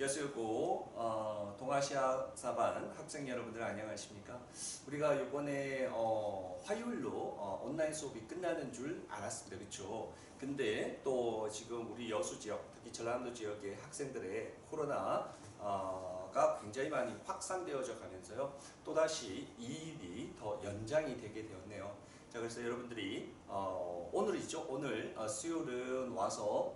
여수고 동아시아 사반 학생 여러분들 안녕하십니까? 우리가 이번에 화요일로 온라인 수업이 끝나는 줄 알았습니다. 그렇죠? 근데 또 지금 우리 여수 지역, 특히 전라도 지역의 학생들의 코로나가 굉장히 많이 확산되어져 가면서요. 또다시 이 일이 더 연장이 되게 되었네요. 자, 그래서 여러분들이 오늘이죠. 오늘 수요일은 와서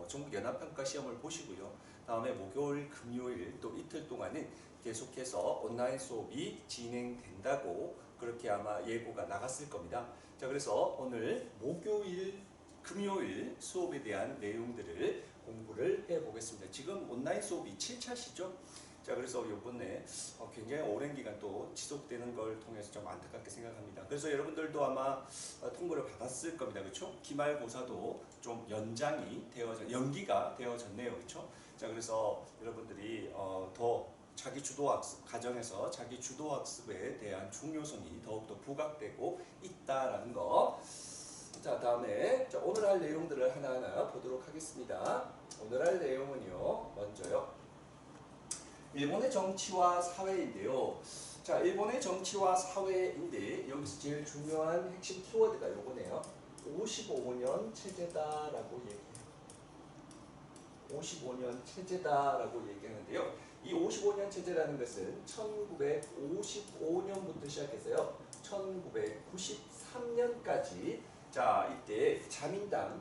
전국 연합평가 시험을 보시고요. 다음에 목요일, 금요일 또 이틀 동안은 계속해서 온라인 수업이 진행된다고 그렇게 아마 예고가 나갔을 겁니다. 자, 그래서 오늘 목요일, 금요일 수업에 대한 내용들을 공부를 해보겠습니다. 지금 온라인 수업이 7차시죠? 자, 그래서 이번에 굉장히 오랜 기간 또 지속되는 걸 통해서 좀 안타깝게 생각합니다. 그래서 여러분들도 아마 통보를 받았을 겁니다. 그렇죠? 기말고사도 좀 연기가 되어졌네요. 그렇죠? 자, 그래서 여러분들이 더 자기 주도 학습, 가정에서 자기 주도 학습에 대한 중요성이 더욱더 부각되고 있다라는 거. 자, 다음에 오늘 할 내용들을 하나하나 보도록 하겠습니다. 오늘 할 내용은요, 먼저요. 일본의 정치와 사회인데요. 자, 일본의 정치와 사회인데 여기서 제일 중요한 핵심 키워드가 요거네요. 55년 체제다라고 얘기해요. 55년 체제다라고 얘기하는데요. 이 55년 체제라는 것은 1955년부터 시작해서요. 1993년까지 자, 이때 자민당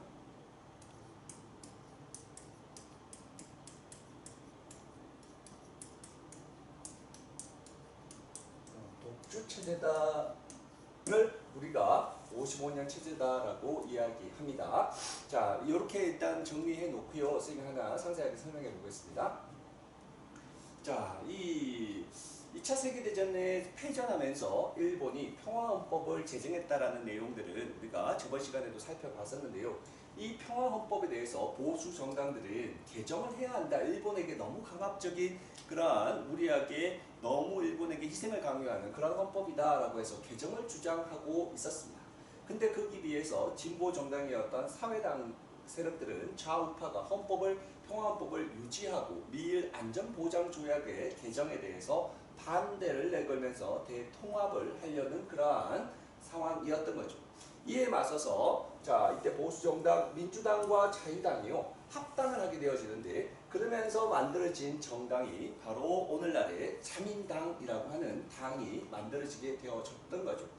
독주 체제다를 우리가 55년 체제다라고 이야기합니다. 자, 이렇게 일단 정리해 놓고요. 선생님이 하나 상세하게 설명해 보겠습니다. 자, 이 2차 세계대전에 패전하면서 일본이 평화헌법을 제정했다라는 내용들은 우리가 저번 시간에도 살펴봤었는데요. 이 평화헌법에 대해서 보수 정당들은 개정을 해야 한다. 일본에게 너무 강압적인 그러한 무리하게 너무 일본에게 희생을 강요하는 그런 헌법이다라고 해서 개정을 주장하고 있었습니다. 근데 거기 비해서 진보 정당이었던 사회당 세력들은 좌우파가 평화헌법을 유지하고 미일 안전보장조약의 개정에 대해서 반대를 내걸면서 대통합을 하려는 그러한 상황이었던 거죠. 이에 맞서서 자, 이때 보수정당 민주당과 자유당이요 합당을 하게 되어지는데 그러면서 만들어진 정당이 바로 오늘날의 자민당이라고 하는 당이 만들어지게 되어졌던 거죠.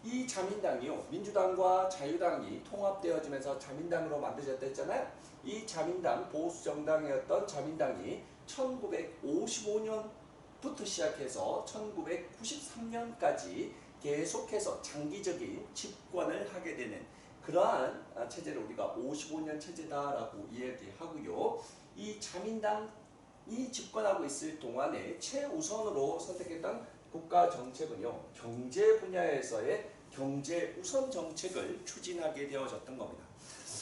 이 자민당이요 민주당과 자유당이 통합되어지면서 자민당으로 만들어졌다 했잖아요. 이 자민당 보수정당이었던 자민당이 1955년부터 시작해서 1993년까지 계속해서 장기적인 집권을 하게 되는 그러한 체제를 우리가 55년 체제다라고 이야기하고요. 이 자민당이 집권하고 있을 동안에 최우선으로 선택했던 국가 정책은요, 경제 분야에서의 경제 우선 정책을 추진하게 되어졌던 겁니다.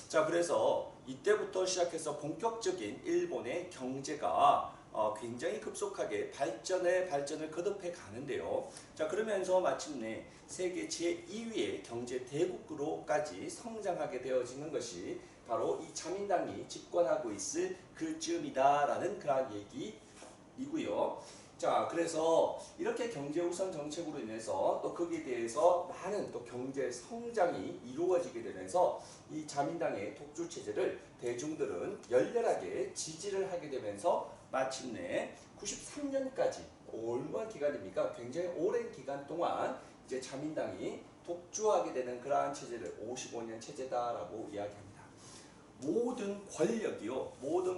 자, 그래서 이때부터 시작해서 본격적인 일본의 경제가 굉장히 급속하게 발전을 거듭해 가는데요. 자, 그러면서 마침내 세계 제2위의 경제 대국으로까지 성장하게 되어지는 것이 바로 이 자민당이 집권하고 있을 그쯤이다라는 그런 얘기이고요. 자, 그래서 이렇게 경제 우선 정책으로 인해서 또 거기에 대해서 많은 또 경제 성장이 이루어지게 되면서 이 자민당의 독주 체제를 대중들은 열렬하게 지지를 하게 되면서 마침내 93년까지 얼마나 기간입니까? 굉장히 오랜 기간 동안 이제 자민당이 독주하게 되는 그러한 체제를 55년 체제다라고 이야기합니다. 모든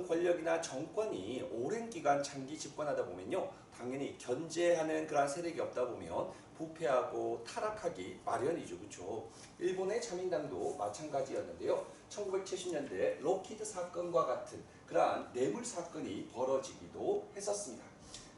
권력이나 정권이 오랜 기간 장기 집권하다 보면요, 당연히 견제하는 그런 세력이 없다 보면 부패하고 타락하기 마련이죠. 그렇죠? 일본의 자민당도 마찬가지였는데요. 1970년대 로키드 사건과 같은 그러한 뇌물 사건이 벌어지기도 했었습니다.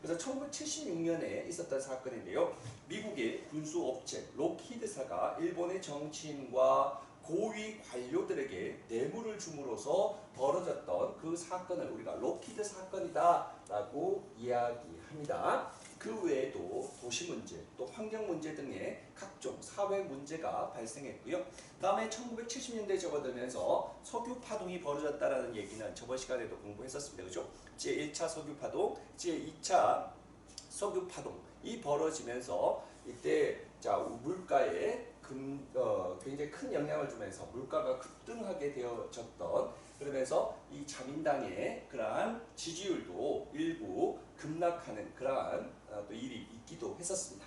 그래서 1976년에 있었던 사건인데요. 미국의 군수업체 로키드사가 일본의 정치인과 고위 관료들에게 뇌물을 줌으로써 벌어졌던 그 사건을 우리가 로키드 사건이다 라고 이야기합니다. 그 외에도 도시 문제, 또 환경 문제 등의 각종 사회 문제가 발생했고요. 다음에 1970년대에 접어들면서 석유 파동이 벌어졌다라는 얘기는 저번 시간에도 공부했었습니다. 그죠? 제1차 석유 파동, 제2차 석유 파동이 벌어지면서 이때 자 물가에 굉장히 큰 영향을 주면서 물가가 급등하게 되어졌던, 그러면서 이 자민당의 그러한 지지율도 일부 급락하는 그러한 또 일이 있기도 했었습니다.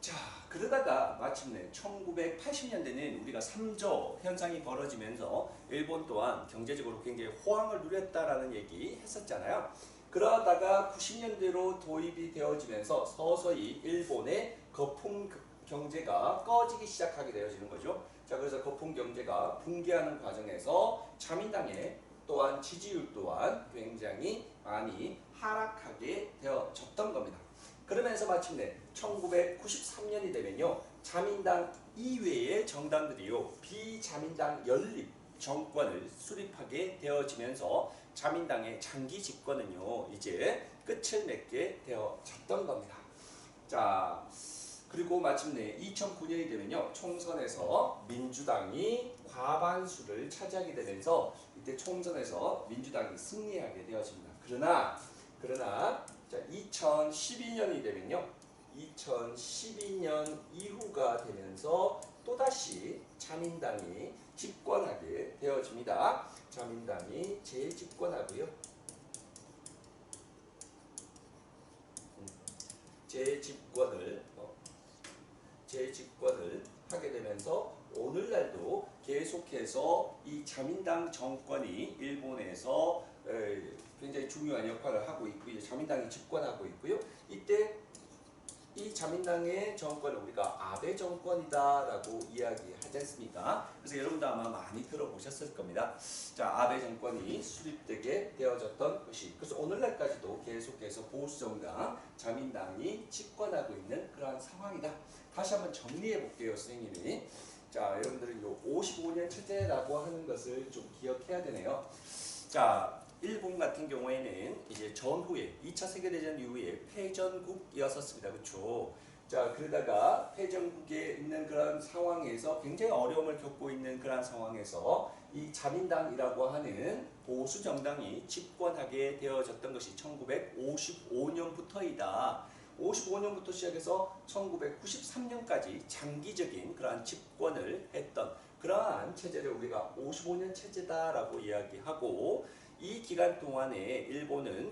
자, 그러다가 마침내 1980년대는 우리가 삼조 현상이 벌어지면서 일본 또한 경제적으로 굉장히 호황을 누렸다라는 얘기 했었잖아요. 그러다가 90년대로 도입이 되어지면서 서서히 일본의 거품 경제가 꺼지기 시작하게 되어지는 거죠. 자, 그래서 거품 경제가 붕괴하는 과정에서 자민당의 또한 지지율 또한 굉장히 많이 하락하게 되어졌던 겁니다. 그러면서 마침내 1993년이 되면요, 자민당 이외의 정당들이요 비자민당 연립 정권을 수립하게 되어지면서 자민당의 장기 집권은요 이제 끝을 맺게 되어졌던 겁니다. 자, 그리고 마침내 2009년이 되면요 총선에서 민주당이 과반수를 차지하게 되면서 이때 총선에서 민주당이 승리하게 되어집니다. 그러나 자, 2012년이 되면요 2012년 이후가 되면서 또다시 자민당이 집권하게 되어집니다. 자민당이 재집권하고요. 재집권을 하게 되면서 오늘날도 계속해서 이 자민당 정권이 일본에서 굉장히 중요한 역할을 하고 있고요. 자민당이 집권하고 있고요. 이때 이 자민당의 정권을 우리가 아베 정권이다라고 이야기하지 않습니까? 그래서 여러분도 아마 많이 들어보셨을 겁니다. 자, 아베 정권이 수립되게 되어졌던 것이, 그래서 오늘날까지도 계속해서 보수 정당 자민당이 집권하고 있는 그러한 상황이다. 다시 한번 정리해 볼게요, 선생님이. 자, 여러분들은 요 55년 체제라고 하는 것을 좀 기억해야 되네요. 자, 일본 같은 경우에는 이제 전후에 2차 세계대전 이후에 패전국이었었습니다. 그렇죠? 자, 그러다가 패전국에 있는 그런 상황에서 굉장히 어려움을 겪고 있는 그런 상황에서 이 자민당이라고 하는 보수 정당이 집권하게 되어졌던 것이 1955년부터이다. 55년부터 시작해서 1993년까지 장기적인 그러한 집권을 했던 그러한 체제를 우리가 55년 체제다라고 이야기하고, 이 기간 동안에 일본은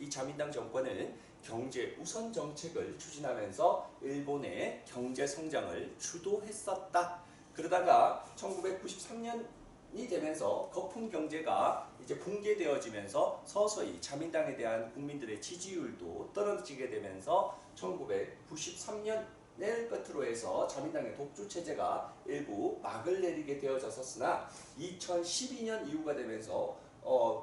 이 자민당 정권은 경제 우선 정책을 추진하면서 일본의 경제 성장을 주도했었다. 그러다가 1993년이 되면서 거품 경제가 이제 붕괴되어지면서 서서히 자민당에 대한 국민들의 지지율도 떨어지게 되면서 1993년을 끝으로 해서 자민당의 독주 체제가 일부 막을 내리게 되어졌었으나 2012년 이후가 되면서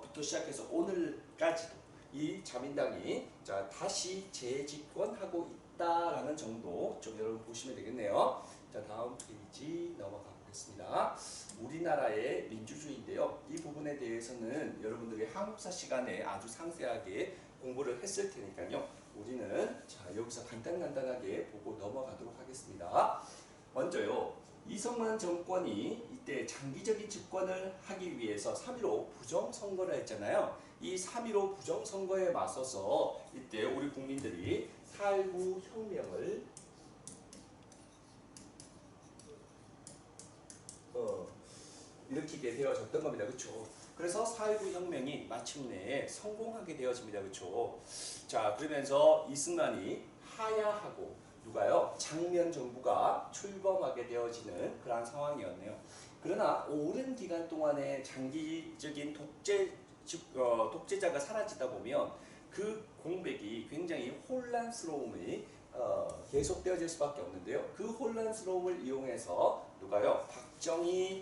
부터 시작해서 오늘까지도 이 자민당이 자 다시 재집권하고 있다라는 정도 좀 여러분 보시면 되겠네요. 자, 다음 페이지 넘어가 보겠습니다. 우리나라의 민주주의인데요. 이 부분에 대해서는 여러분들이 한국사 시간에 아주 상세하게 공부를 했을 테니까요. 우리는 자 여기서 간단하게 보고 넘어가도록 하겠습니다. 먼저요. 이승만 정권이 이때 장기적인 집권을 하기 위해서 3.15 부정선거를 했잖아요. 이 3.15 부정선거에 맞서서 이때 우리 국민들이 4.19 혁명을 일으키게 되어졌던 겁니다. 그렇죠? 그래서 4.19 혁명이 마침내 성공하게 되어집니다. 그렇죠? 자, 그러면서 이승만이 하야하고 누가요? 장면 정부가 출범하게 되어지는 그러한 상황이었네요. 그러나 오랜 기간 동안에 장기적인 독재자가 사라지다 보면 그 공백이 굉장히 혼란스러움이 계속되어질 수밖에 없는데요. 그 혼란스러움을 이용해서 누가요? 박정희가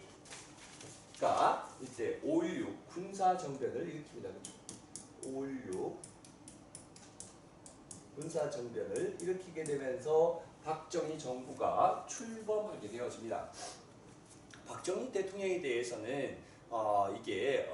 이때 5.16 군사정변을 일으킵니다. 5.16 군사정변을 일으키게 되면서 박정희 정부가 출범하게 되어집니다. 박정희 대통령에 대해서는 이게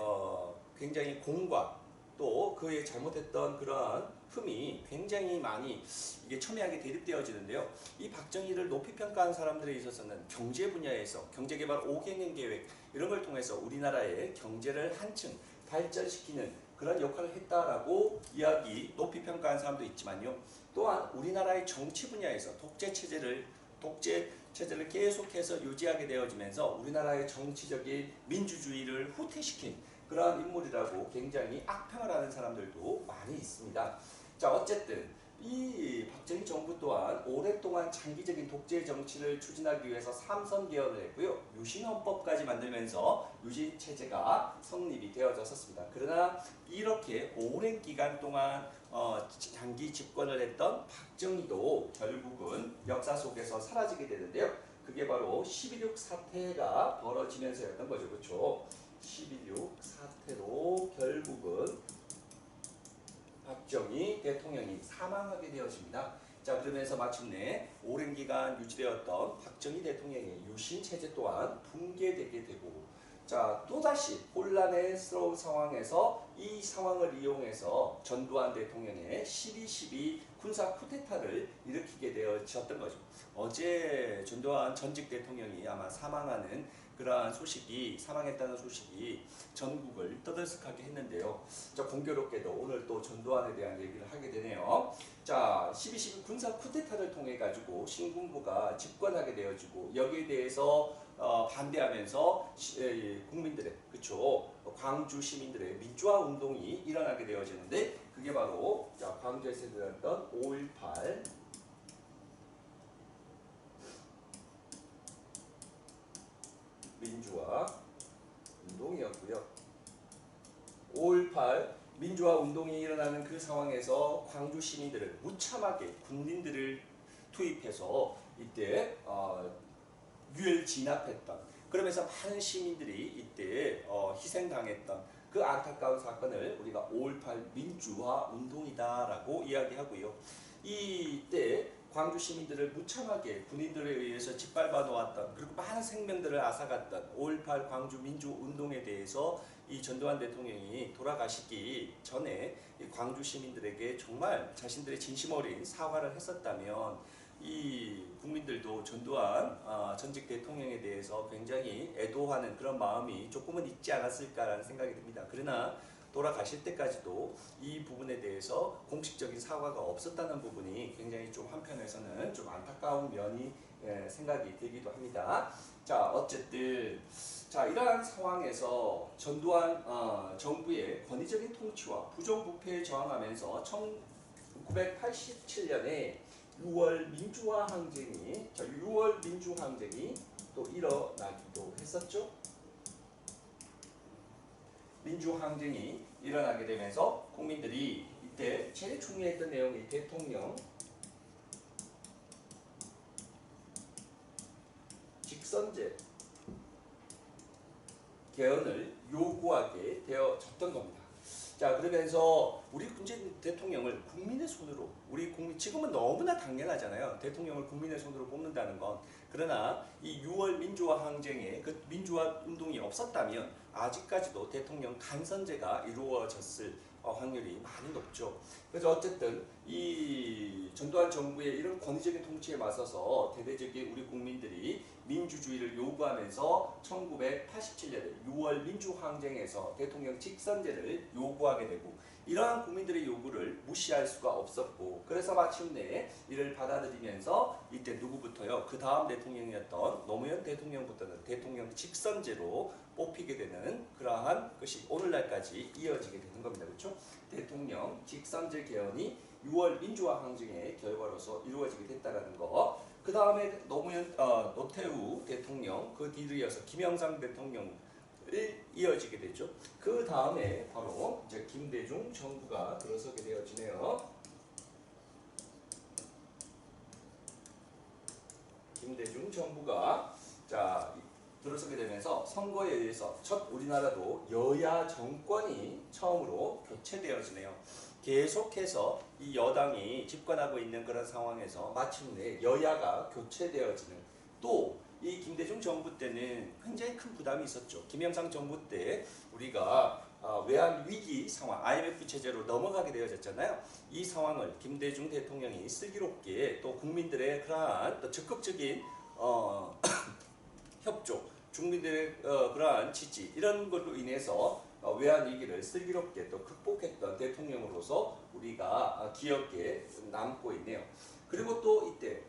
굉장히 공과 또 그의 잘못했던 그러한 흠이 굉장히 많이 이게 첨예하게 대립되어지는데요. 이 박정희를 높이 평가한 사람들에 있어서는 경제 분야에서 경제개발 5개년 계획 이런 걸 통해서 우리나라의 경제를 한층 발전시키는 그런 역할을 했다라고 이야기 높이 평가한 사람도 있지만요. 또한 우리나라의 정치 분야에서 독재 체제를 계속해서 유지하게 되어지면서 우리나라의 정치적인 민주주의를 후퇴시킨 그러한 인물이라고 굉장히 악평을 하는 사람들도 많이 있습니다. 자, 어쨌든 이 박정희 정부 또한 오랫동안 장기적인 독재 정치를 추진하기 위해서 삼선 개헌을 했고요. 유신헌법까지 만들면서 유신체제가 성립이 되어졌었습니다. 그러나 이렇게 오랜 기간 동안 장기 집권을 했던 박정희도 결국은 역사 속에서 사라지게 되는데요. 그게 바로 12.6 사태가 벌어지면서였던 거죠. 그렇죠? 12.6 사태로 결국은 박정희 대통령이 사망하게 되어집니다. 자, 그러면서 마침내 오랜 기간 유지되었던 박정희 대통령의 유신체제 또한 붕괴되게 되고, 자, 또다시 혼란스러운 상황에서 이 상황을 이용해서 전두환 대통령의 12.12 군사 쿠데타를 일으키게 되어졌던 거죠. 어제 전두환 전직 대통령이 아마 사망했다는 소식이 전국을 떠들썩하게 했는데요. 자, 공교롭게도 오늘 또 전두환에 대한 얘기를 하게 되네요. 자, 12.12 군사 쿠데타를 통해 가지고 신군부가 집권하게 되어지고 여기에 대해서 반대하면서 국민들의, 그쵸, 광주 시민들의 민주화 운동이 일어나게 되어지는데 그게 바로 광주에서 일어났던 5.18 민주화 운동이었고요. 5.18 민주화 운동이 일어나는 그 상황에서 광주 시민들은 무참하게 군인들을 투입해서 이때 유혈 진압했던, 그러면서 많은 시민들이 이때 희생당했던 그 안타까운 사건을 우리가 5.18 민주화 운동이다라고 이야기하고요. 이때 광주 시민들을 무참하게 군인들에 의해서 짓밟아 놓았던, 그리고 많은 생명들을 앗아갔던 5.18 광주 민주운동에 대해서 이 전두환 대통령이 돌아가시기 전에 이 광주 시민들에게 정말 자신들의 진심 어린 사과를 했었다면 이 국민들도 전두환 전직 대통령에 대해서 굉장히 애도하는 그런 마음이 조금은 있지 않았을까라는 생각이 듭니다. 그러나 돌아가실 때까지도 이 부분에 대해서 공식적인 사과가 없었다는 부분이 굉장히 좀 한편에서는 좀 안타까운 면이 생각이 들기도 합니다. 자, 어쨌든 이러한 상황에서 전두환 정부의 권위적인 통치와 부정부패에 저항하면서 1987년에 6월 민주화 항쟁이 또 일어나기도 했었죠. 민주항쟁이 일어나게 되면서 국민들이 이때 제일 중요했던 내용이 대통령 직선제 개헌을 요구하게 되어졌던 겁니다. 자, 그러면서 우리 문재인 대통령을 국민의 손으로, 지금은 너무나 당연하잖아요. 대통령을 국민의 손으로 뽑는다는 건. 그러나 이 6월 민주화 항쟁에 그 민주화 운동이 없었다면 아직까지도 대통령 간선제가 이루어졌을 확률이 많이 높죠. 그래서 어쨌든 이 전두환 정부의 이런 권위적인 통치에 맞서서 대대적인 우리 국민들이 민주주의를 요구하면서 1987년에 6월 민주항쟁에서 대통령 직선제를 요구하게 되고, 이러한 국민들의 요구를 무시할 수가 없었고, 그래서 마침내 이를 받아들이면서 이때 누구부터요? 그 다음 대통령이었던 노무현 대통령부터는 대통령 직선제로 뽑히게 되는 그러한 것이 오늘날까지 이어지게 되는 겁니다. 그렇죠? 대통령 직선제 개헌이 6월 민주화 항쟁의 결과로서 이루어지게 됐다는 거. 그 다음에 노태우 대통령, 그 뒤를 이어서 김영삼 대통령을 이어지게 되죠. 그 다음에 바로 이제 김대중 정부가 들어서게 되어지네요. 김대중 정부가 들어서게 되면서 선거에 의해서 첫 우리나라도 여야 정권이 처음으로 교체되어지네요. 계속해서 이 여당이 집권하고 있는 그런 상황에서 마침내 여야가 교체되어지는, 또 이 김대중 정부 때는 굉장히 큰 부담이 있었죠. 김영삼 정부 때 우리가 외환 위기 상황, IMF 체제로 넘어가게 되어졌잖아요. 이 상황을 김대중 대통령이 슬기롭게 또 국민들의 그러한 또 적극적인 협조, 국민들의 그러한 지지 이런 걸로 인해서 외환 위기를 슬기롭게 또 극복했던 대통령으로서 우리가 기억에 남고 있네요. 그리고 또 이때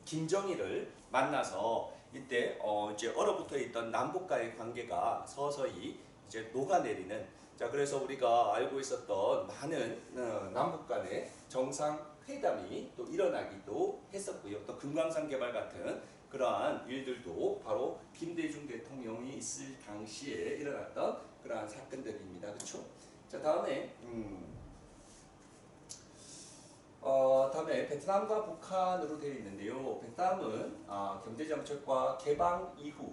김정일을 만나서 이때 이제 얼어붙어 있던 남북과의 관계가 서서히 이제 녹아내리는, 그래서 우리가 알고 있었던 많은 남북 간의 정상 회담이 또 일어나기도 했었고요. 또 금강산 개발 같은 그러한 일들도 바로 김대중 대통령이 있을 당시에 일어났던 그러한 사건들입니다. 그렇죠? 자, 다음에 베트남과 북한으로 되어 있는데요. 베트남은 경제정책과 개방 이후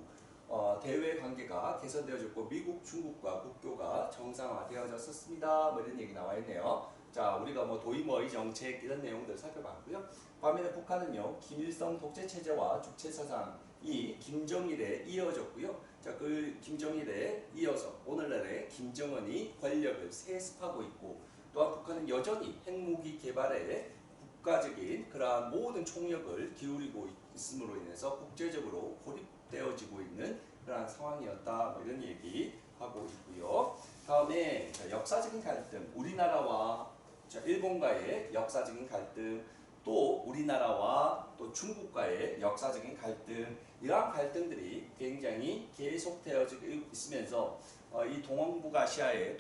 대외 관계가 개선되어졌고 미국, 중국과 국교가 정상화되어졌습니다. 뭐 이런 얘기 나와 있네요. 자, 우리가 뭐 도이머의 정책 이런 내용들 살펴봤고요. 반면에 북한은요, 김일성 독재 체제와 주체 사상이 김정일에 이어졌고요. 자, 그 김정일에 이어서 오늘날의 김정은이 권력을 세습하고 있고, 또한 북한은 여전히 핵무기 개발에 국가적인 그러한 모든 총력을 기울이고 있음으로 인해서 국제적으로 고립되어지고 있는 그러한 상황이었다. 뭐 이런 얘기하고 있고요. 다음에 역사적인 갈등, 우리나라와 일본과의 역사적인 갈등, 또 우리나라와 또 중국과의 역사적인 갈등, 이러한 갈등들이 굉장히 계속되어지고 있으면서 이 동아시아의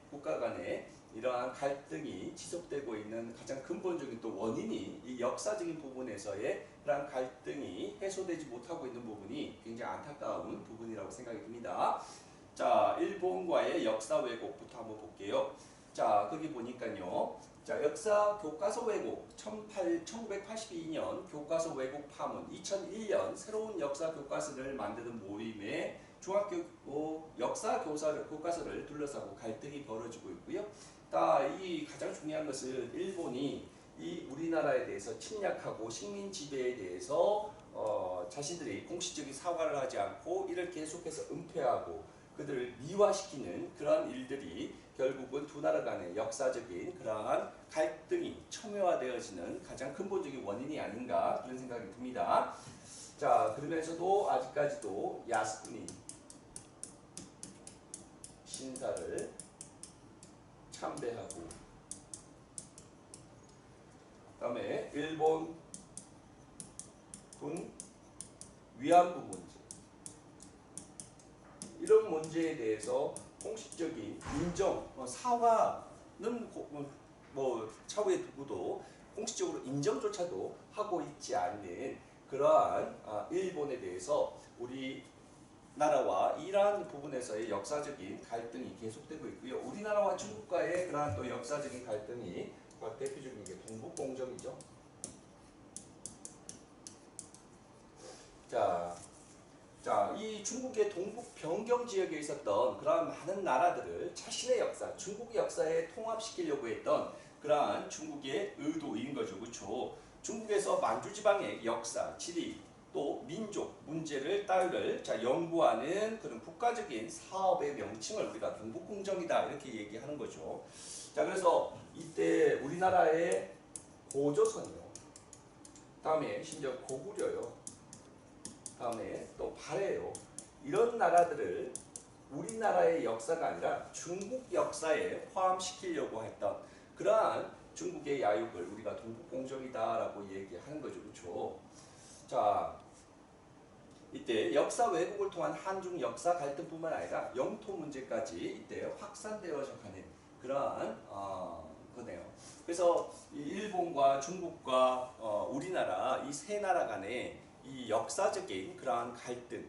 국가 간의 이러한 갈등이 지속되고 있는 가장 근본적인 또 원인이 이 역사적인 부분에서의 그러한 갈등이 해소되지 못하고 있는 부분이 굉장히 안타까운 부분이라고 생각이 듭니다. 자, 일본과의 역사 왜곡부터 한번 볼게요. 자, 거기 보니까요. 자, 역사 교과서 왜곡 1982년 교과서 왜곡 파문, 2001년 새로운 역사 교과서를 만드는 모임에 중학교 역사 교과서를 둘러싸고 갈등이 벌어지고 있고요. 이 가장 중요한 것은 일본이 이 우리나라에 대해서 침략하고 식민 지배에 대해서 자신들이 공식적인 사과를 하지 않고 이를 계속해서 은폐하고 그들을 미화시키는 그러한 일들이 결국은 두 나라 간의 역사적인 그러한 갈등이 첨예화되어지는 가장 근본적인 원인이 아닌가 그런 생각이 듭니다. 자, 그러면서도 아직까지도 야스쿠니 신사를 참배하고, 그다음에 일본 군 위안부 문제, 이런 문제에 대해서 공식적인 인정, 사과는 차후에 두고도 공식적으로 인정조차도 하고 있지 않는 그러한 일본에 대해서 우리나라와 이러한 부분에서의 역사적인 갈등이 계속되고 있고요. 우리나라와 중국과의 그러한 또 역사적인 갈등이 대표적인 게 동북공정이죠. 이 중국의 동북 변경 지역에 있었던 그러한 많은 나라들을 자신의 역사, 중국 역사에 통합시키려고 했던 그러한 중국의 의도인 거죠. 그렇죠? 중국에서 만주지방의 역사, 지리, 또 민족 문제를 따위를 연구하는 그런 국가적인 사업의 명칭을 우리가 동북공정이다 이렇게 얘기하는 거죠. 자, 그래서 이때 우리나라의 고조선이요, 다음에 심지어 고구려요, 다음에 또 발해요, 이런 나라들을 우리나라의 역사가 아니라 중국 역사에 포함시키려고 했던 그러한 중국의 야욕을 우리가 동북공정이다라고 얘기하는 거죠. 그렇죠? 자, 이때 역사 왜곡을 통한 한중 역사 갈등뿐만 아니라 영토 문제까지 이때 확산되어져 가는 그러한 거네요. 그래서 일본과 중국과 우리나라 이 세 나라 간의 이 역사적인 그러한 갈등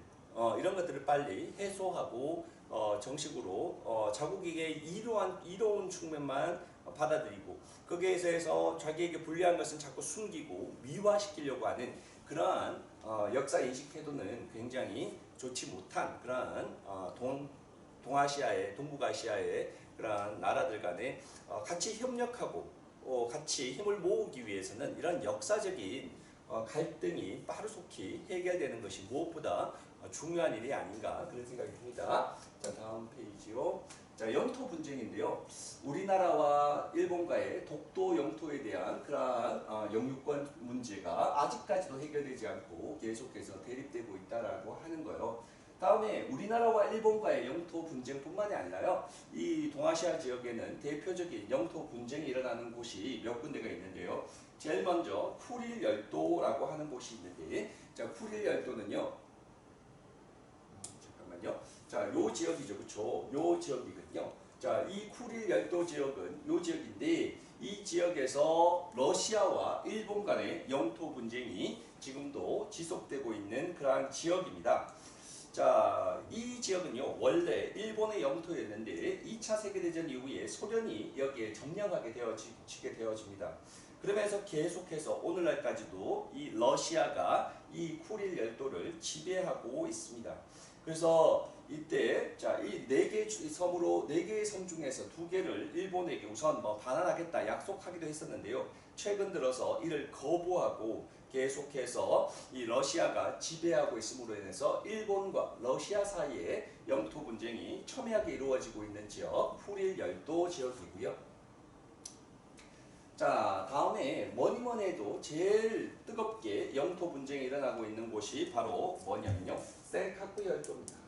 이런 것들을 빨리 해소하고 정식으로 자국에게 이로운 측면만 받아들이고 거기에서 자기에게 불리한 것은 자꾸 숨기고 미화시키려고 하는 그러한 역사 인식 태도는 굉장히 좋지 못한 그러한 동북아시아의 그러한 나라들 간에 같이 협력하고 같이 힘을 모으기 위해서는 이런 역사적인 갈등이 빠르속히 해결되는 것이 무엇보다 중요한 일이 아닌가 그런 생각이 듭니다. 자, 다음 페이지요. 자, 영토 분쟁인데요. 우리나라와 일본과의 독도 영토에 대한 그러한 영유권 문제가 아직까지도 해결되지 않고 계속해서 대립되고 있다라고 하는 거예요. 다음에 우리나라와 일본과의 영토 분쟁뿐만이 아니라요. 이 동아시아 지역에는 대표적인 영토 분쟁이 일어나는 곳이 몇 군데가 있는데요. 제일 먼저 쿠릴 열도라고 하는 곳이 있는데, 자, 쿠릴 열도는요. 잠깐만요. 자, 요 지역이죠, 그렇죠? 요 지역이거든요. 자, 이 쿠릴 열도 지역은 요 지역인데, 이 지역에서 러시아와 일본 간의 영토 분쟁이 지금도 지속되고 있는 그러한 지역입니다. 자, 이 지역은요, 원래 일본의 영토였는데 2차 세계대전 이후에 소련이 여기에 점령하게 되어집니다. 그러면서 계속해서 오늘날까지도 이 러시아가 이 쿠릴 열도를 지배하고 있습니다. 그래서 이때 자, 이 네 개 섬으로 네 개의 섬 중에서 두 개를 일본에게 우선 반환하겠다 약속하기도 했었는데요. 최근 들어서 이를 거부하고 계속해서 이 러시아가 지배하고 있음으로 인해서 일본과 러시아 사이에 영토 분쟁이 첨예하게 이루어지고 있는 지역 쿠릴 열도 지역이고요. 자, 다음에 뭐니뭐니 해도 제일 뜨겁게 영토 분쟁이 일어나고 있는 곳이 바로 뭐냐면요, 센카쿠 열도입니다.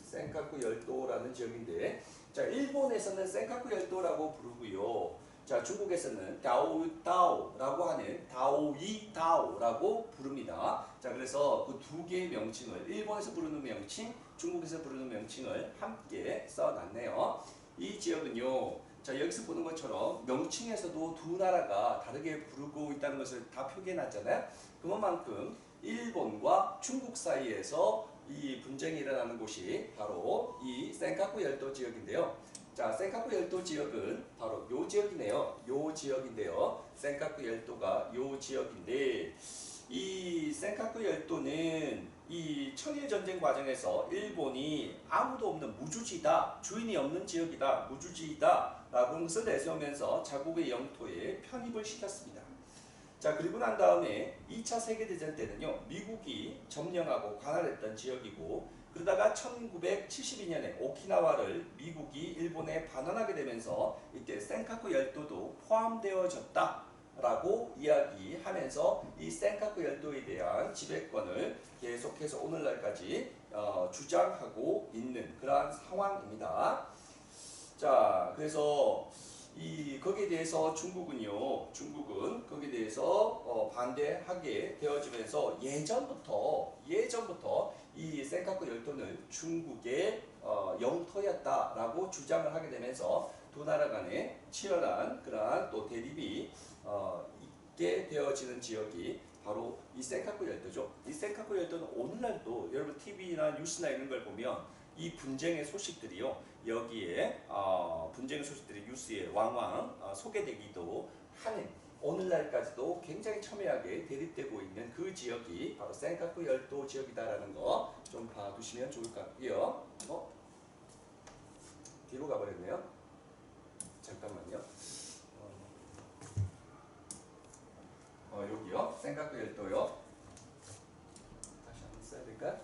센카쿠 열도라는 지역인데, 자, 일본에서는 센카쿠 열도라고 부르고요. 자, 중국에서는 다오다오라고 하는 다오이다오라고 부릅니다. 자, 그래서 그 두 개의 명칭을 일본에서 부르는 명칭, 중국에서 부르는 명칭을 함께 써놨네요. 이 지역은요, 자, 여기서 보는 것처럼 명칭에서도 두 나라가 다르게 부르고 있다는 것을 다 표기해놨잖아요. 그만큼 일본과 중국 사이에서 이 분쟁이 일어나는 곳이 바로 이 센카쿠 열도 지역인데요. 자, 센카쿠 열도 지역은 바로 요 지역이네요. 요 지역인데요. 센카쿠 열도가 요 지역인데, 이 센카쿠 열도는 이 청일 전쟁 과정에서 일본이 아무도 없는 무주지다, 주인이 없는 지역이다, 무주지이다 라고 것을 내세우면서 자국의 영토에 편입을 시켰습니다. 자, 그리고 난 다음에 2차 세계대전 때는요, 미국이 점령하고 관할했던 지역이고, 그러다가 1972년에 오키나와를 미국이 일본에 반환하게 되면서 이때 센카쿠 열도도 포함되어졌다라고 이야기하면서 이 센카쿠 열도에 대한 지배권을 계속해서 오늘날까지 주장하고 있는 그러한 상황입니다. 자, 그래서 거기에 대해서 중국은 거기에 대해서 반대하게 되어지면서 예전부터 이 센카쿠 열도는 중국의 영토였다라고 주장을 하게 되면서 두 나라 간의 치열한 그러한 또 대립이 있게 되어지는 지역이 바로 이 센카쿠 열도죠. 이 센카쿠 열도는 오늘날도 여러분 TV나 뉴스나 이런 걸 보면 이 분쟁의 소식들이요, 여기에 분쟁의 소식들이 뉴스에 왕왕 소개되기도 하는, 오늘날까지도 굉장히 첨예하게 대립되고 있는 그 지역이 바로 센카쿠 열도 지역이다라는 거 좀 봐두시면 좋을 것 같고요. 뒤로 가버렸네요. 잠깐만요. 여기요, 센카쿠 열도요. 다시 한번 써야 될까?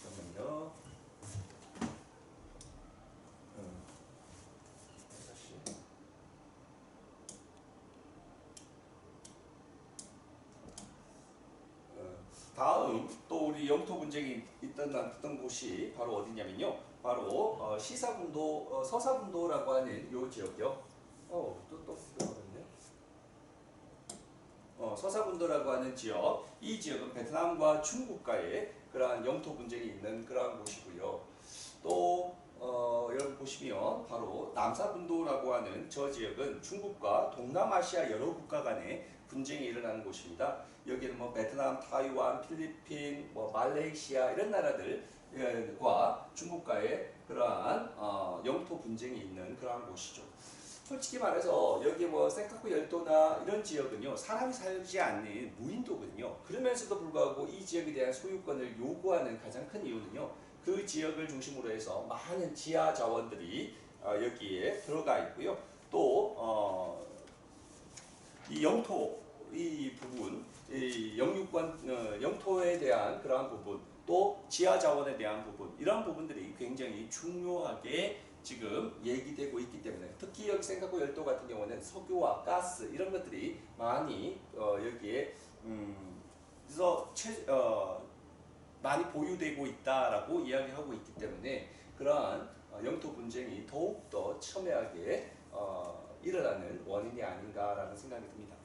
잠깐만요. 다시. 다음 또 우리 영토 분쟁이 있던 곳이 바로 어디냐면요, 바로 시사분도 서사분도라고 하는 요 지역이요. 또 그러네. 서사분도라고 하는 지역, 이 지역은 베트남과 중국과의 그러한 영토 분쟁이 있는 그러한 곳이고요. 또 여러분 보시면 바로 남사분도라고 하는 저 지역은 중국과 동남아시아 여러 국가 간의 분쟁이 일어나는 곳입니다. 여기는 베트남, 타이완, 필리핀, 말레이시아 이런 나라들과 중국과의 그러한 영토 분쟁이 있는 그러한 곳이죠. 솔직히 말해서 여기 센카쿠 열도나 이런 지역은요, 사람이 살지 않는 무인도거든요. 그러면서도 불구하고 이 지역에 대한 소유권을 요구하는 가장 큰 이유는요, 그 지역을 중심으로 해서 많은 지하 자원들이 여기에 들어가 있고요. 또 이 영토 이 부분, 이 영유권 영토에 대한 그러한 부분, 또 지하 자원에 대한 부분, 이러한 부분들이 굉장히 중요하게 지금 얘기되고 있기 때문에, 특히 여기 생각고 열도 같은 경우는 석유와 가스 이런 것들이 많이 여기에 그래서 많이 보유되고 있다라고 이야기하고 있기 때문에 그러한 영토 분쟁이 더욱더 첨예하게 일어나는 원인이 아닌가라는 생각이 듭니다.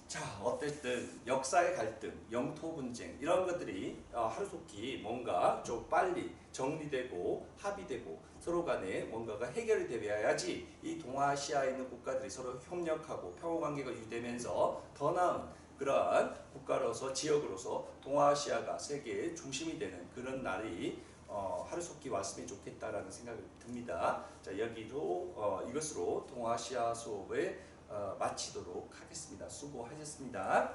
자, 어쨌든 역사의 갈등, 영토 분쟁 이런 것들이 하루속히 뭔가 좀 빨리 정리되고 합의되고 서로 간에 뭔가가 해결이 되어야지 이 동아시아에 있는 국가들이 서로 협력하고 평화 관계가 유지되면서 더 나은 그러한 국가로서 지역으로서 동아시아가 세계의 중심이 되는 그런 날이 하루속히 왔으면 좋겠다라는 생각이 듭니다. 자, 여기도 이것으로 동아시아 수업을 마치도록 하겠습니다. 수고하셨습니다.